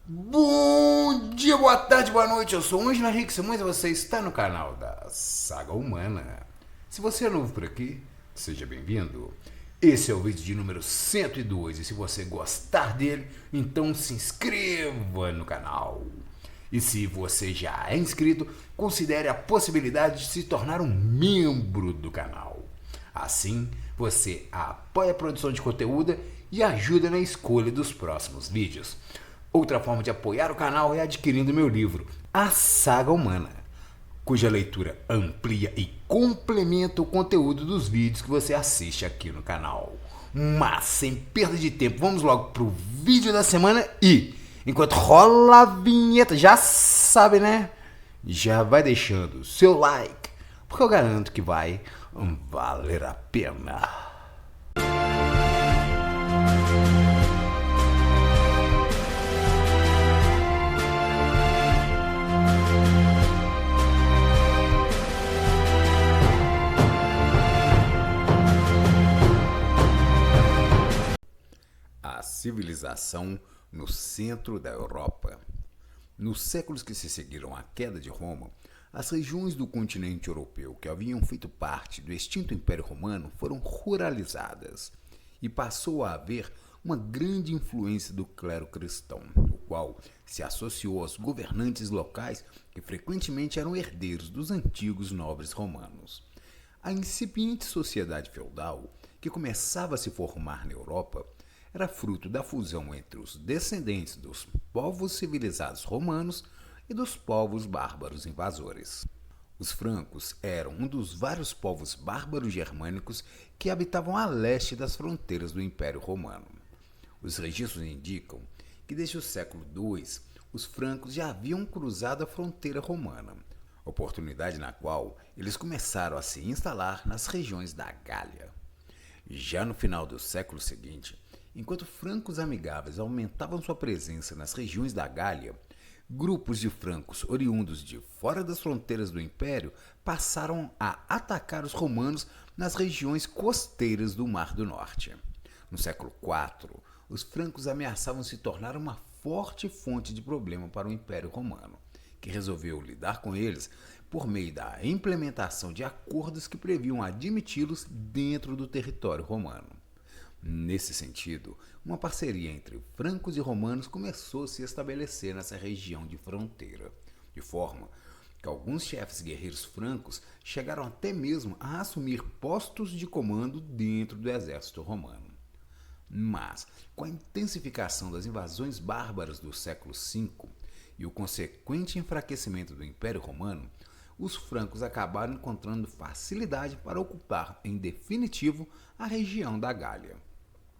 Bom dia, boa tarde, boa noite. Eu sou o Ângelo Henrique Simões e você está no canal da Saga Humana. Se você é novo por aqui, seja bem-vindo. Esse é o vídeo de número 102 e se você gostar dele, então se inscreva no canal. E se você já é inscrito, considere a possibilidade de se tornar um membro do canal. Assim, você apoia a produção de conteúdo e ajuda na escolha dos próximos vídeos. Outra forma de apoiar o canal é adquirindo meu livro, A Saga Humana, cuja leitura amplia e complementa o conteúdo dos vídeos que você assiste aqui no canal. Mas, sem perda de tempo, vamos logo pro vídeo da semana e, enquanto rola a vinheta, já sabe, né? Já vai deixando o seu like, porque eu garanto que vai valer a pena. A civilização no centro da Europa. Nos séculos que se seguiram à queda de Roma, as regiões do continente europeu que haviam feito parte do extinto Império Romano foram ruralizadas e passou a haver uma grande influência do clero cristão, o qual se associou aos governantes locais que frequentemente eram herdeiros dos antigos nobres romanos. A incipiente sociedade feudal, que começava a se formar na Europa, era fruto da fusão entre os descendentes dos povos civilizados romanos e dos povos bárbaros invasores. Os francos eram um dos vários povos bárbaros germânicos que habitavam a leste das fronteiras do Império Romano. Os registros indicam que desde o século II os francos já haviam cruzado a fronteira romana, oportunidade na qual eles começaram a se instalar nas regiões da Gália. Já no final do século seguinte, enquanto francos amigáveis aumentavam sua presença nas regiões da Gália, grupos de francos oriundos de fora das fronteiras do Império passaram a atacar os romanos nas regiões costeiras do Mar do Norte. No século IV, os francos ameaçavam se tornar uma forte fonte de problema para o Império Romano, que resolveu lidar com eles por meio da implementação de acordos que previam admiti-los dentro do território romano. Nesse sentido, uma parceria entre francos e romanos começou a se estabelecer nessa região de fronteira, de forma que alguns chefes guerreiros francos chegaram até mesmo a assumir postos de comando dentro do exército romano. Mas, com a intensificação das invasões bárbaras do século V e o consequente enfraquecimento do Império Romano, os francos acabaram encontrando facilidade para ocupar, em definitivo, a região da Gália.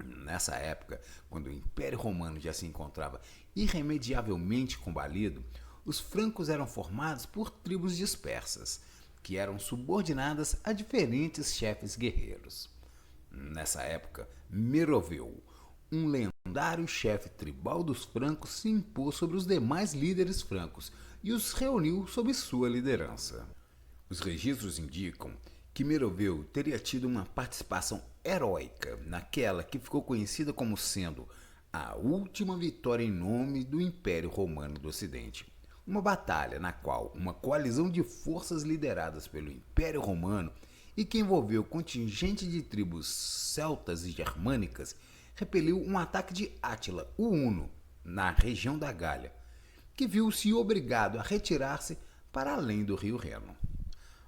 Nessa época, quando o Império Romano já se encontrava irremediavelmente combalido, os francos eram formados por tribos dispersas, que eram subordinadas a diferentes chefes guerreiros. Nessa época, Meroveu, um lendário chefe tribal dos francos, se impôs sobre os demais líderes francos e os reuniu sob sua liderança. Os registros indicam que Meroveu teria tido uma participação heróica naquela que ficou conhecida como sendo a última vitória em nome do Império Romano do Ocidente. Uma batalha na qual uma coalizão de forças lideradas pelo Império Romano e que envolveu contingente de tribos celtas e germânicas repeliu um ataque de Átila, o Huno, na região da Gália, que viu-se obrigado a retirar-se para além do rio Reno.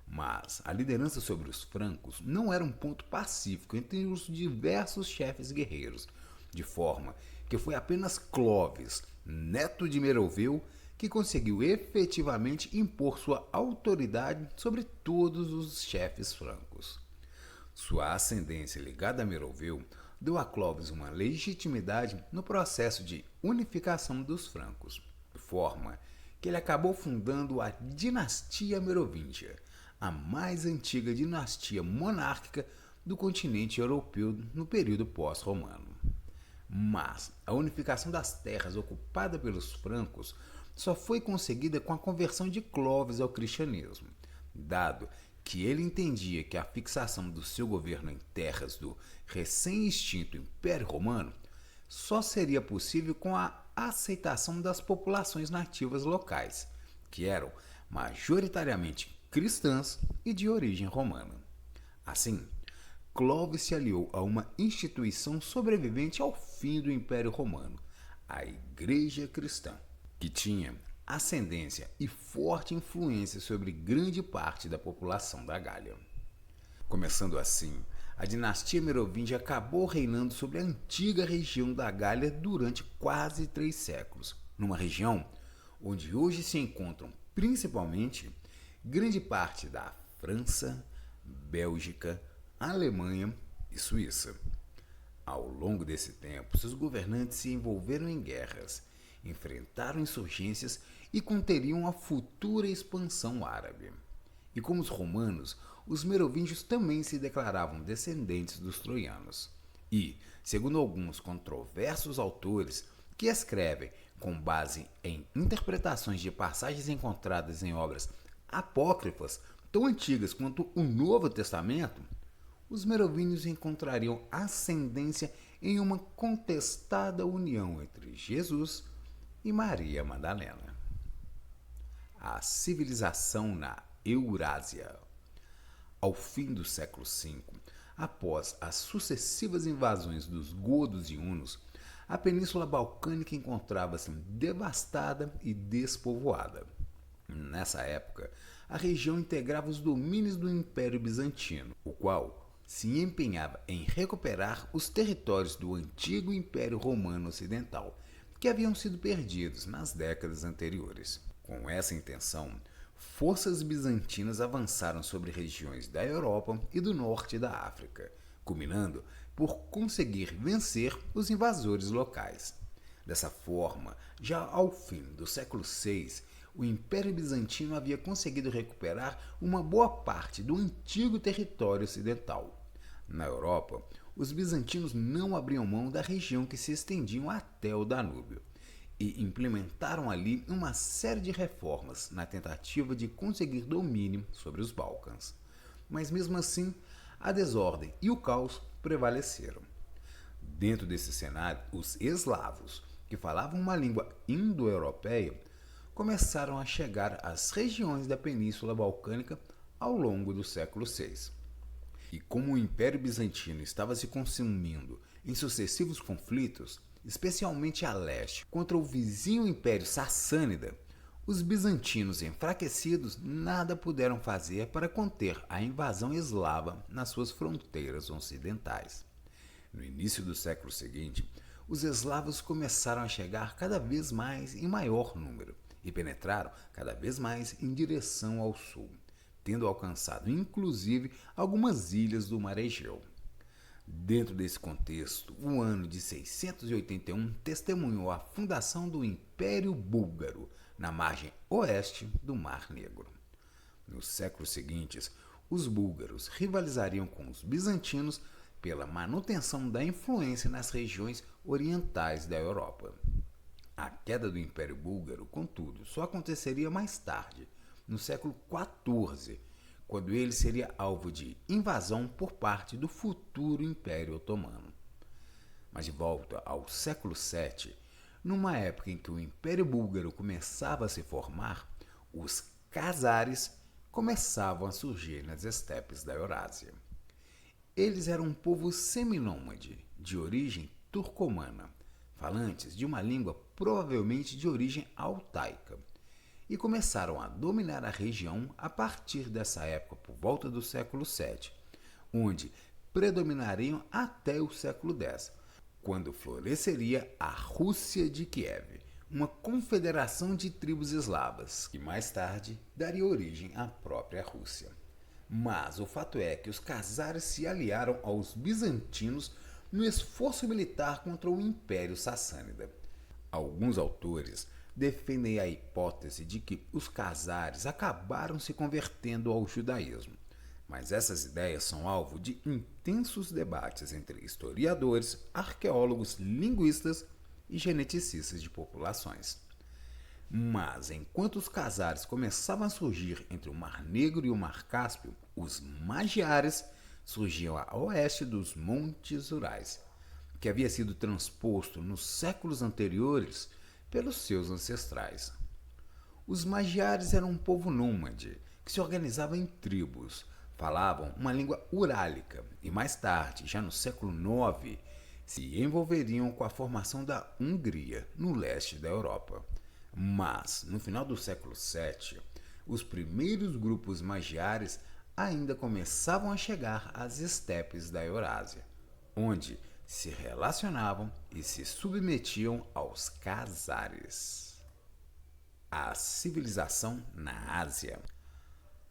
Mas a liderança sobre os francos não era um ponto pacífico entre os diversos chefes guerreiros, de forma que foi apenas Clovis, neto de Meroveu, que conseguiu efetivamente impor sua autoridade sobre todos os chefes francos. Sua ascendência ligada a Meroveu deu a Clovis uma legitimidade no processo de unificação dos francos, de forma que ele acabou fundando a dinastia Merovíngia, a mais antiga dinastia monárquica do continente europeu no período pós-romano. Mas a unificação das terras ocupadas pelos francos só foi conseguida com a conversão de Clovis ao cristianismo, dado que ele entendia que a fixação do seu governo em terras do recém-extinto Império Romano só seria possível com a aceitação das populações nativas locais, que eram majoritariamente cristãs e de origem romana. Assim, Clovis se aliou a uma instituição sobrevivente ao fim do Império Romano, a Igreja Cristã, que tinha ascendência e forte influência sobre grande parte da população da Gália. Começando assim, a dinastia merovíngia acabou reinando sobre a antiga região da Gália durante quase 3 séculos, numa região onde hoje se encontram principalmente grande parte da França, Bélgica, Alemanha e Suíça. Ao longo desse tempo, seus governantes se envolveram em guerras, enfrentaram insurgências e conteriam a futura expansão árabe. E como os romanos, os merovingios também se declaravam descendentes dos troianos. E, segundo alguns controversos autores que escrevem com base em interpretações de passagens encontradas em obras apócrifas tão antigas quanto o Novo Testamento, os merovínios encontrariam ascendência em uma contestada união entre Jesus e Maria Madalena. A civilização na Eurásia. Ao fim do século V, após as sucessivas invasões dos godos e hunos, a Península Balcânica encontrava-se devastada e despovoada. Nessa época, a região integrava os domínios do Império Bizantino, o qual se empenhava em recuperar os territórios do antigo Império Romano Ocidental, que haviam sido perdidos nas décadas anteriores. Com essa intenção, forças bizantinas avançaram sobre regiões da Europa e do norte da África, culminando por conseguir vencer os invasores locais. Dessa forma, já ao fim do século VI, o Império Bizantino havia conseguido recuperar uma boa parte do antigo território ocidental. Na Europa, os bizantinos não abriam mão da região que se estendiam até o Danúbio e implementaram ali uma série de reformas na tentativa de conseguir domínio sobre os Balcãs. Mas mesmo assim, a desordem e o caos prevaleceram. Dentro desse cenário, os eslavos, que falavam uma língua indo-europeia, começaram a chegar às regiões da Península Balcânica ao longo do século VI. E como o Império Bizantino estava se consumindo em sucessivos conflitos, especialmente a leste, contra o vizinho Império Sassânida, os bizantinos enfraquecidos nada puderam fazer para conter a invasão eslava nas suas fronteiras ocidentais. No início do século seguinte, os eslavos começaram a chegar cada vez mais em maior número e penetraram cada vez mais em direção ao sul, tendo alcançado inclusive algumas ilhas do Mar Egeu. Dentro desse contexto, o ano de 681 testemunhou a fundação do Império Búlgaro, na margem oeste do Mar Negro. Nos séculos seguintes, os búlgaros rivalizariam com os bizantinos pela manutenção da influência nas regiões orientais da Europa. A queda do Império Búlgaro, contudo, só aconteceria mais tarde, no século XIV, quando ele seria alvo de invasão por parte do futuro Império Otomano. Mas de volta ao século VII, numa época em que o Império Búlgaro começava a se formar, os Khazares começavam a surgir nas estepes da Eurásia. Eles eram um povo seminômade, de origem turcomana, falantes de uma língua provavelmente de origem altaica, e começaram a dominar a região a partir dessa época por volta do século VII, onde predominariam até o século X, quando floresceria a Rússia de Kiev, uma confederação de tribos eslavas, que mais tarde daria origem à própria Rússia. Mas o fato é que os Khazares se aliaram aos bizantinos no esforço militar contra o Império Sassânida. Alguns autores defendem a hipótese de que os Khazares acabaram se convertendo ao judaísmo, mas essas ideias são alvo de intensos debates entre historiadores, arqueólogos, linguistas e geneticistas de populações. Mas, enquanto os Khazares começavam a surgir entre o Mar Negro e o Mar Cáspio, os Magiares surgiam a oeste dos Montes Urais, que havia sido transposto nos séculos anteriores pelos seus ancestrais. Os magiares eram um povo nômade que se organizava em tribos, falavam uma língua urálica e mais tarde, já no século IX, se envolveriam com a formação da Hungria, no leste da Europa. Mas, no final do século VII, os primeiros grupos magiares ainda começavam a chegar às estepes da Eurásia, onde se relacionavam e se submetiam aos khazares. A civilização na Ásia.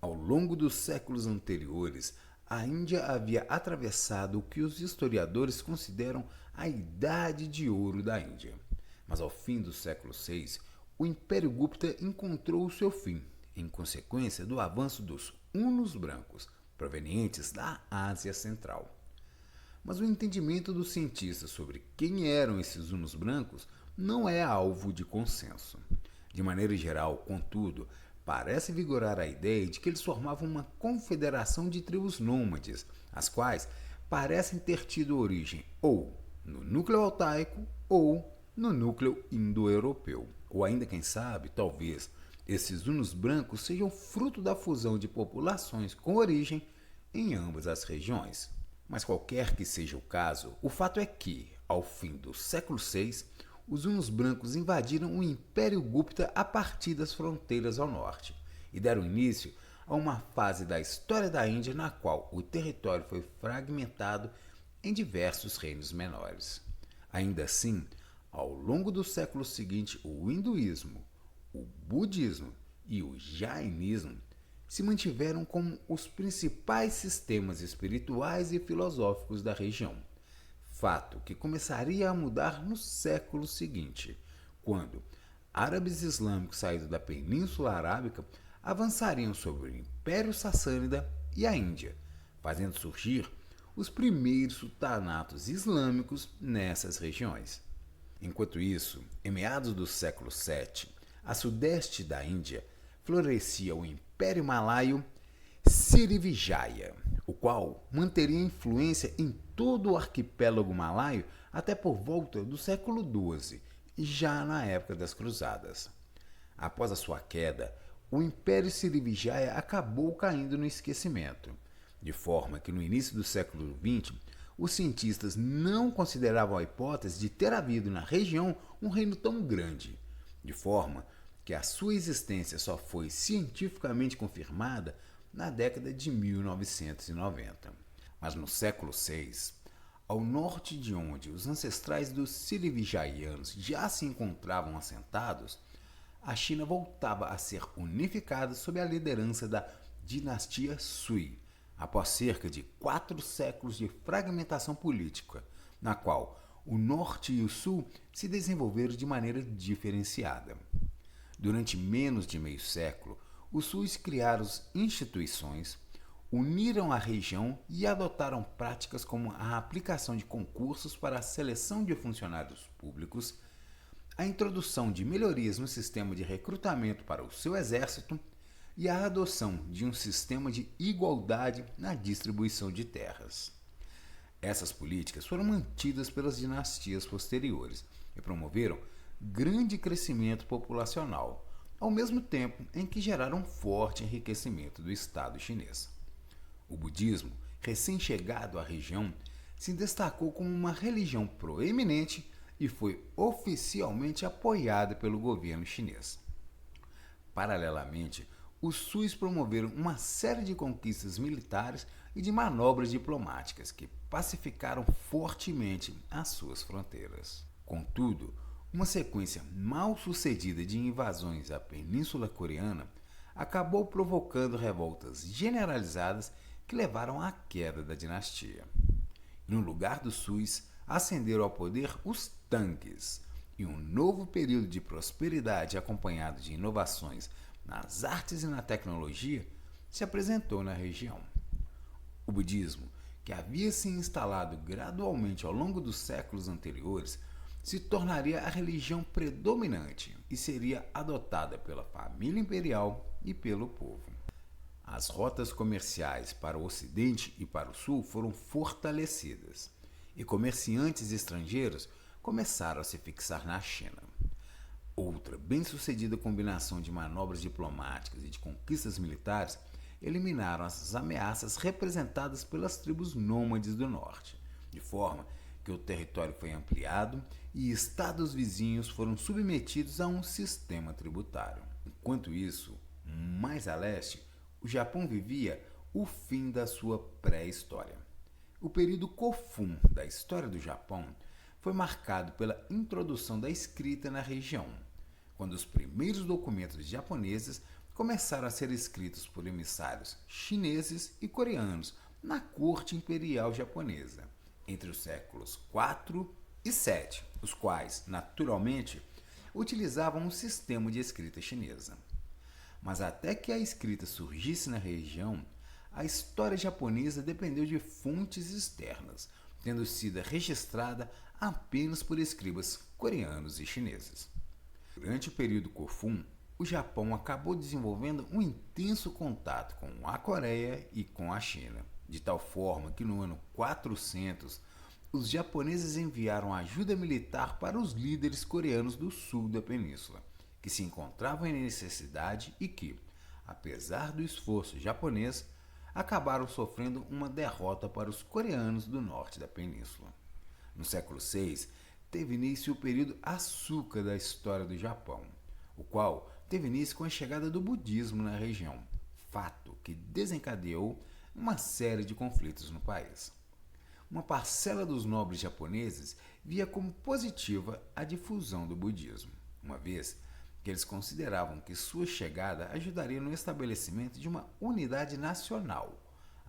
Ao longo dos séculos anteriores, a Índia havia atravessado o que os historiadores consideram a Idade de Ouro da Índia. Mas ao fim do século VI, o Império Gupta encontrou o seu fim, em consequência do avanço dos hunos brancos, provenientes da Ásia Central. Mas o entendimento dos cientistas sobre quem eram esses hunos brancos não é alvo de consenso. De maneira geral, contudo, parece vigorar a ideia de que eles formavam uma confederação de tribos nômades, as quais parecem ter tido origem ou no núcleo altaico ou no núcleo indo-europeu. Ou ainda, quem sabe, talvez, esses hunos brancos sejam fruto da fusão de populações com origem em ambas as regiões. Mas qualquer que seja o caso, o fato é que, ao fim do século VI, os hunos brancos invadiram o Império Gupta a partir das fronteiras ao norte e deram início a uma fase da história da Índia na qual o território foi fragmentado em diversos reinos menores. Ainda assim, ao longo do século seguinte, o hinduísmo, o budismo e o jainismo se mantiveram como os principais sistemas espirituais e filosóficos da região. Fato que começaria a mudar no século seguinte, quando árabes islâmicos saídos da Península Arábica avançariam sobre o Império Sassânida e a Índia, fazendo surgir os primeiros sultanatos islâmicos nessas regiões. Enquanto isso, em meados do século VII, a sudeste da Índia florescia o Império Malaio Srivijaya, o qual manteria influência em todo o arquipélago malaio até por volta do século XII, já na época das Cruzadas. Após a sua queda, o Império Srivijaya acabou caindo no esquecimento, de forma que no início do século XX, os cientistas não consideravam a hipótese de ter havido na região um reino tão grande, de forma que a sua existência só foi cientificamente confirmada na década de 1990. Mas no século VI, ao norte de onde os ancestrais dos Srivijayanos já se encontravam assentados, a China voltava a ser unificada sob a liderança da dinastia Sui, após cerca de 4 séculos de fragmentação política, na qual o norte e o sul se desenvolveram de maneira diferenciada. Durante menos de meio século, os Suis criaram instituições, uniram a região e adotaram práticas como a aplicação de concursos para a seleção de funcionários públicos, a introdução de melhorias no sistema de recrutamento para o seu exército e a adoção de um sistema de igualdade na distribuição de terras. Essas políticas foram mantidas pelas dinastias posteriores e promoveram grande crescimento populacional, ao mesmo tempo em que geraram um forte enriquecimento do Estado chinês. O budismo, recém-chegado à região, se destacou como uma religião proeminente e foi oficialmente apoiada pelo governo chinês. Paralelamente, os Suis promoveram uma série de conquistas militares e de manobras diplomáticas que pacificaram fortemente as suas fronteiras. Contudo, uma sequência mal sucedida de invasões à Península Coreana acabou provocando revoltas generalizadas que levaram à queda da dinastia. No lugar dos Suis, ascenderam ao poder os Tangs, e um novo período de prosperidade acompanhado de inovações nas artes e na tecnologia se apresentou na região. O budismo, que havia se instalado gradualmente ao longo dos séculos anteriores, se tornaria a religião predominante e seria adotada pela família imperial e pelo povo. As rotas comerciais para o Ocidente e para o Sul foram fortalecidas, e comerciantes estrangeiros começaram a se fixar na China. Outra bem-sucedida combinação de manobras diplomáticas e de conquistas militares eliminaram as ameaças representadas pelas tribos nômades do norte, de forma que o território foi ampliado e estados vizinhos foram submetidos a um sistema tributário. Enquanto isso, mais a leste, o Japão vivia o fim da sua pré-história. O período Kofun da história do Japão foi marcado pela introdução da escrita na região, quando os primeiros documentos japoneses começaram a ser escritos por emissários chineses e coreanos na corte imperial japonesa, entre os séculos IV e VII, os quais, naturalmente, utilizavam um sistema de escrita chinesa. Mas até que a escrita surgisse na região, a história japonesa dependeu de fontes externas, tendo sido registrada apenas por escribas coreanos e chineses. Durante o período Kofun, o Japão acabou desenvolvendo um intenso contato com a Coreia e com a China, de tal forma que no ano 400, os japoneses enviaram ajuda militar para os líderes coreanos do sul da península, que se encontravam em necessidade e que, apesar do esforço japonês, acabaram sofrendo uma derrota para os coreanos do norte da península. No século VI, teve início o período Asuka da história do Japão, o qual teve início com a chegada do budismo na região, fato que desencadeou uma série de conflitos no país. Uma parcela dos nobres japoneses via como positiva a difusão do budismo, uma vez que eles consideravam que sua chegada ajudaria no estabelecimento de uma unidade nacional,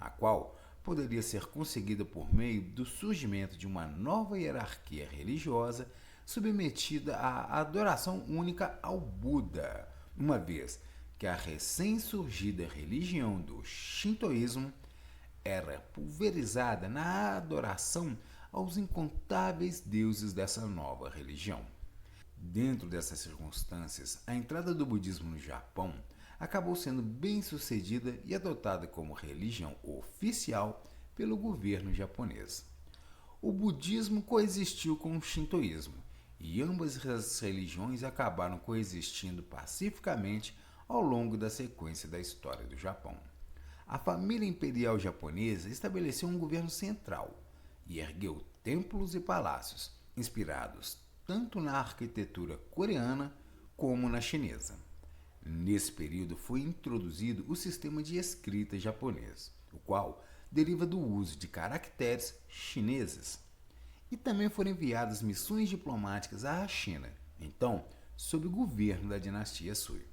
a qual poderia ser conseguida por meio do surgimento de uma nova hierarquia religiosa submetida à adoração única ao Buda, uma vez que a recém-surgida religião do Shintoísmo era pulverizada na adoração aos incontáveis deuses dessa nova religião. Dentro dessas circunstâncias, a entrada do budismo no Japão acabou sendo bem sucedida e adotada como religião oficial pelo governo japonês. O budismo coexistiu com o shintoísmo e ambas as religiões acabaram coexistindo pacificamente ao longo da sequência da história do Japão. A família imperial japonesa estabeleceu um governo central e ergueu templos e palácios inspirados tanto na arquitetura coreana como na chinesa. Nesse período foi introduzido o sistema de escrita japonês, o qual deriva do uso de caracteres chineses. E também foram enviadas missões diplomáticas à China, então sob o governo da dinastia Sui.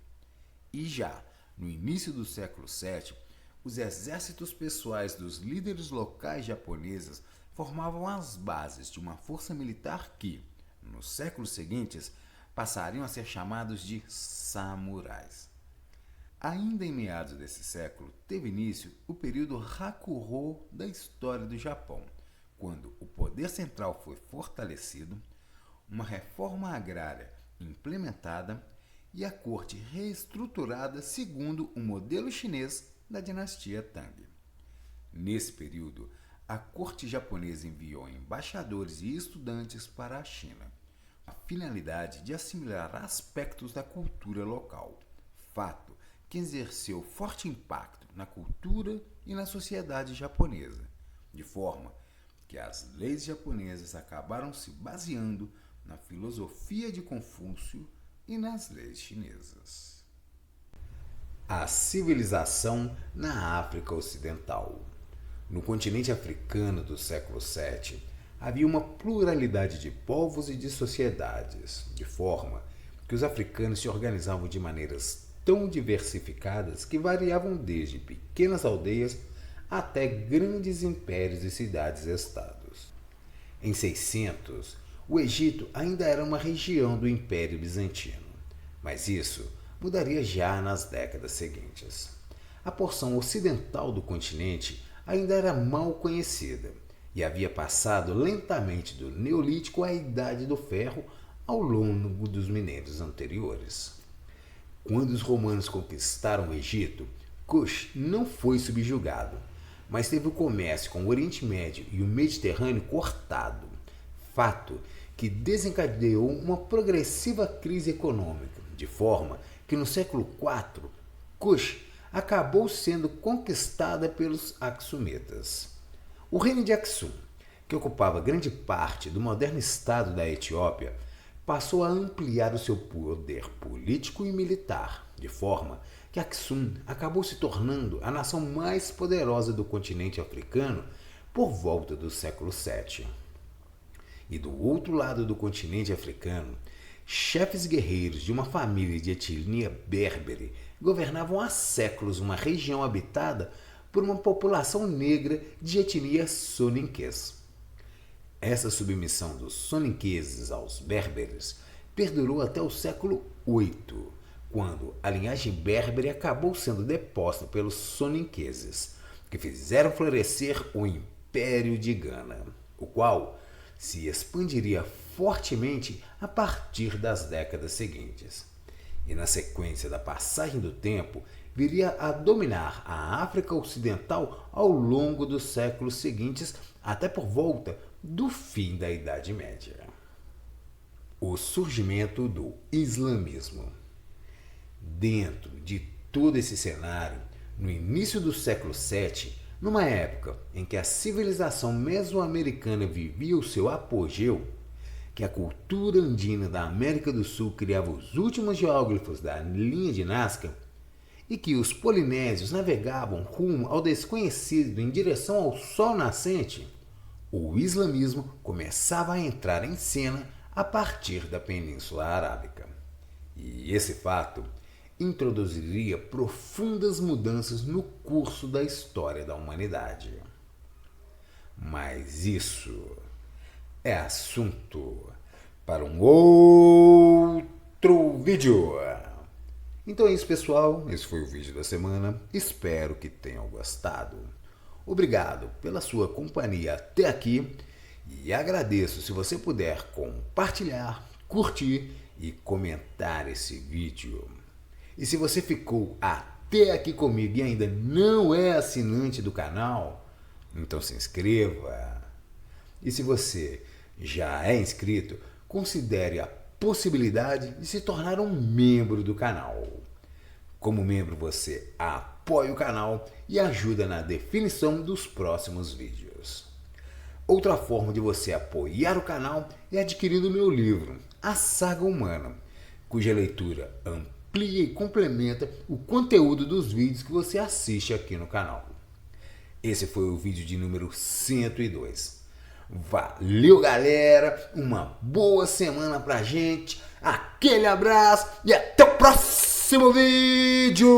E já no início do século VII, os exércitos pessoais dos líderes locais japoneses formavam as bases de uma força militar que, nos séculos seguintes, passariam a ser chamados de samurais. Ainda em meados desse século, teve início o período Hakuho da história do Japão, quando o poder central foi fortalecido, uma reforma agrária implementada e a corte reestruturada segundo o modelo chinês da dinastia Tang. Nesse período, a corte japonesa enviou embaixadores e estudantes para a China, com a finalidade de assimilar aspectos da cultura local, fato que exerceu forte impacto na cultura e na sociedade japonesa, de forma que as leis japonesas acabaram se baseando na filosofia de Confúcio e nas leis chinesas. A civilização na África Ocidental. No continente africano do século VII, havia uma pluralidade de povos e de sociedades, de forma que os africanos se organizavam de maneiras tão diversificadas que variavam desde pequenas aldeias até grandes impérios e cidades-estados. Em 600, o Egito ainda era uma região do Império Bizantino, mas isso mudaria já nas décadas seguintes. A porção ocidental do continente ainda era mal conhecida e havia passado lentamente do Neolítico à Idade do Ferro ao longo dos milênios anteriores. Quando os romanos conquistaram o Egito, Kush não foi subjugado, mas teve o comércio com o Oriente Médio e o Mediterrâneo cortado, fato que desencadeou uma progressiva crise econômica, de forma que no século IV, Kush acabou sendo conquistada pelos Aksumitas. O reino de Aksum, que ocupava grande parte do moderno estado da Etiópia, passou a ampliar o seu poder político e militar, de forma que Aksum acabou se tornando a nação mais poderosa do continente africano por volta do século VII. E do outro lado do continente africano, chefes guerreiros de uma família de etnia berbere governavam há séculos uma região habitada por uma população negra de etnia soninquês. Essa submissão dos soninqueses aos berberes perdurou até o século VIII, quando a linhagem berbere acabou sendo deposta pelos soninqueses, que fizeram florescer o Império de Gana, o qual se expandiria fortemente a partir das décadas seguintes. E na sequência da passagem do tempo, viria a dominar a África Ocidental ao longo dos séculos seguintes, até por volta do fim da Idade Média. O surgimento do islamismo. Dentro de todo esse cenário, no início do século VII, numa época em que a civilização mesoamericana vivia o seu apogeu, que a cultura andina da América do Sul criava os últimos geóglifos da linha de Nazca e que os polinésios navegavam rumo ao desconhecido em direção ao sol nascente, o islamismo começava a entrar em cena a partir da Península Arábica. E esse fato introduziria profundas mudanças no curso da história da humanidade. Mas isso é assunto para um outro vídeo. Então é isso, pessoal. Esse foi o vídeo da semana. Espero que tenham gostado. Obrigado pela sua companhia até aqui e agradeço se você puder compartilhar, curtir e comentar esse vídeo. E se você ficou até aqui comigo e ainda não é assinante do canal, então se inscreva. E se você já é inscrito, considere a possibilidade de se tornar um membro do canal. Como membro, você apoia o canal e ajuda na definição dos próximos vídeos. Outra forma de você apoiar o canal é adquirindo meu livro, A Saga Humana, cuja leitura amplia e complementa o conteúdo dos vídeos que você assiste aqui no canal. Esse foi o vídeo de número 102. Valeu, galera! Uma boa semana pra gente. Aquele abraço e até o próximo vídeo!